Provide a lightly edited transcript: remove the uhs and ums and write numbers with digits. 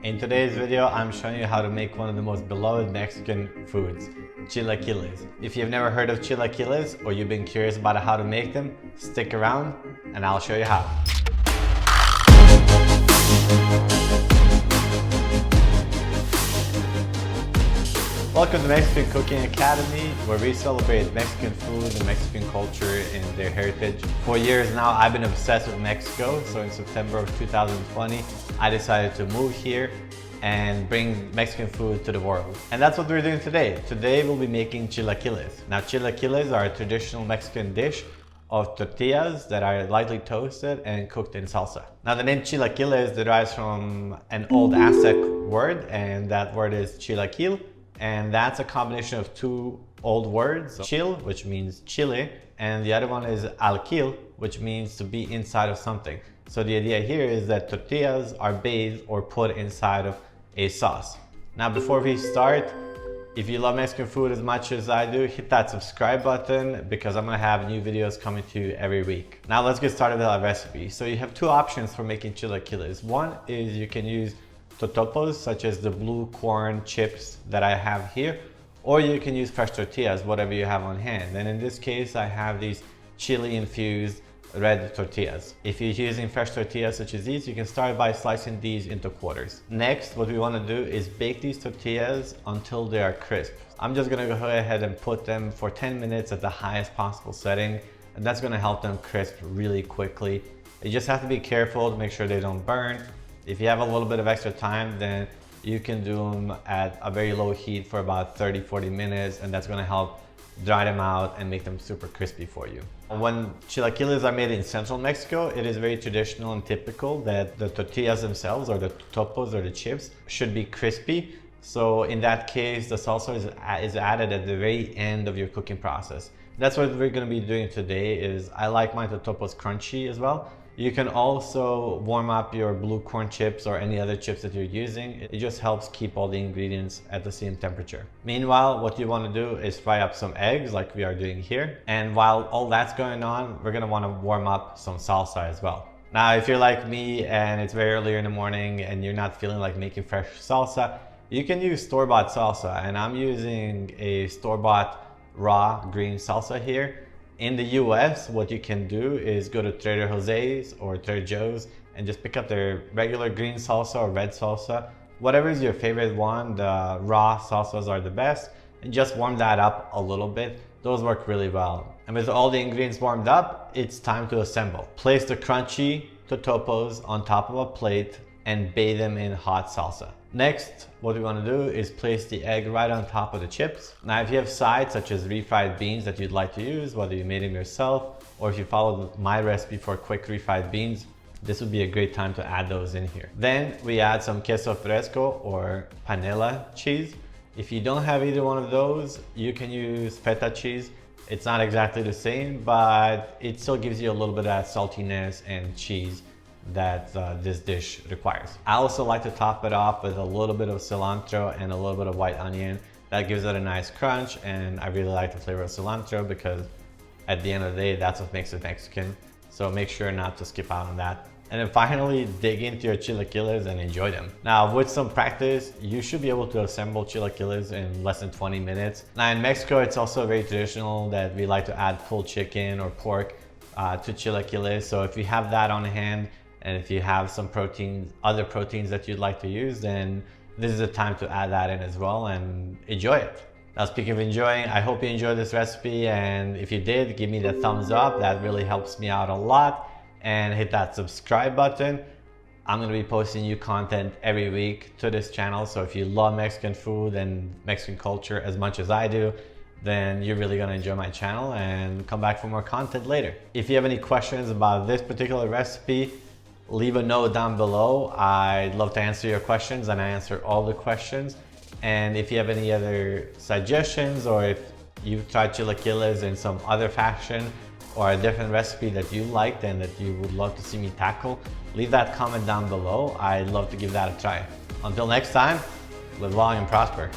In today's video, I'm showing you how to make one of the most beloved Mexican foods, chilaquiles. If you've never heard of chilaquiles or you've been curious about how to make them, stick around and I'll show you how. Welcome to Mexican Cooking Academy, where we celebrate Mexican food and Mexican culture and their heritage. For years now, I've been obsessed with Mexico, so in September of 2020, I decided to move here and bring Mexican food to the world. And that's what we're doing today. Today we'll be making chilaquiles. Now chilaquiles are a traditional Mexican dish of tortillas that are lightly toasted and cooked in salsa. Now the name chilaquiles derives from an old Aztec word, and that word is chilaquil. And that's a combination of two old words, chil, which means chile, and the other one is alquil, which means to be inside of something. So the idea here is that tortillas are bathed or put inside of a sauce. Now before we start, if you love Mexican food as much as I do, hit that subscribe button because I'm gonna have new videos coming to you every week. Now let's get started with our recipe. So you have two options for making chilaquiles. One is you can use Totopos, such as the blue corn chips that I have here, or you can use fresh tortillas, whatever you have on hand. And in this case, I have these chili infused red tortillas. If you're using fresh tortillas such as these, you can start by slicing these into quarters. Next, what we want to do is bake these tortillas until they are crisp. I'm just going to go ahead and put them for 10 minutes at the highest possible setting, and that's going to help them crisp really quickly. You just have to be careful to make sure they don't burn. If you have a little bit of extra time, then you can do them at a very low heat for about 30-40 minutes, and that's going to help dry them out and make them super crispy for you. When chilaquiles are made in central Mexico, it is very traditional and typical that the tortillas themselves, or the totopos or the chips, should be crispy. So in that case, the salsa is added at the very end of your cooking process. That's what we're going to be doing today. Is I like my totopos crunchy as well. You can also warm up your blue corn chips or any other chips that you're using. It just helps keep all the ingredients at the same temperature. Meanwhile, what you want to do is fry up some eggs like we are doing here. And while all that's going on, we're going to want to warm up some salsa as well. Now, if you're like me and it's very early in the morning and you're not feeling like making fresh salsa, you can use store-bought salsa. And I'm using a store-bought raw green salsa here. In the US, what you can do is go to Trader Jose's or Trader Joe's and just pick up their regular green salsa or red salsa. Whatever is your favorite one, the raw salsas are the best. And just warm that up a little bit. Those work really well. And with all the ingredients warmed up, it's time to assemble. Place the crunchy totopos on top of a plate and bathe them in hot salsa. Next, what we want to do is place the egg right on top of the chips. Now, if you have sides such as refried beans that you'd like to use, whether you made them yourself or if you followed my recipe for quick refried beans, this would be a great time to add those in here. Then we add some queso fresco or panela cheese. If you don't have either one of those, you can use feta cheese. It's not exactly the same, but it still gives you a little bit of that saltiness and cheese that this dish requires. I also like to top it off with a little bit of cilantro and a little bit of white onion. That gives it a nice crunch, and I really like the flavor of cilantro because at the end of the day, that's what makes it Mexican. So make sure not to skip out on that. And then finally, dig into your chilaquiles and enjoy them. Now, with some practice, you should be able to assemble chilaquiles in less than 20 minutes. Now in Mexico, it's also very traditional that we like to add pulled chicken or pork to chilaquiles. So if you have that on hand, and if you have some proteins, other proteins that you'd like to use, then this is the time to add that in as well and enjoy it. Now, speaking of enjoying, I hope you enjoyed this recipe, and if you did, give me the thumbs up. That really helps me out a lot. And hit that subscribe button. I'm gonna be posting new content every week to this channel, so if you love Mexican food and Mexican culture as much as I do, then you're really gonna enjoy my channel and come back for more content later. If you have any questions about this particular recipe, leave a note down below. I'd love to answer your questions, and I answer all the questions. And if you have any other suggestions, or if you've tried chilaquiles in some other fashion or a different recipe that you liked and that you would love to see me tackle, leave that comment down below. I'd love to give that a try. Until next time, live long and prosper.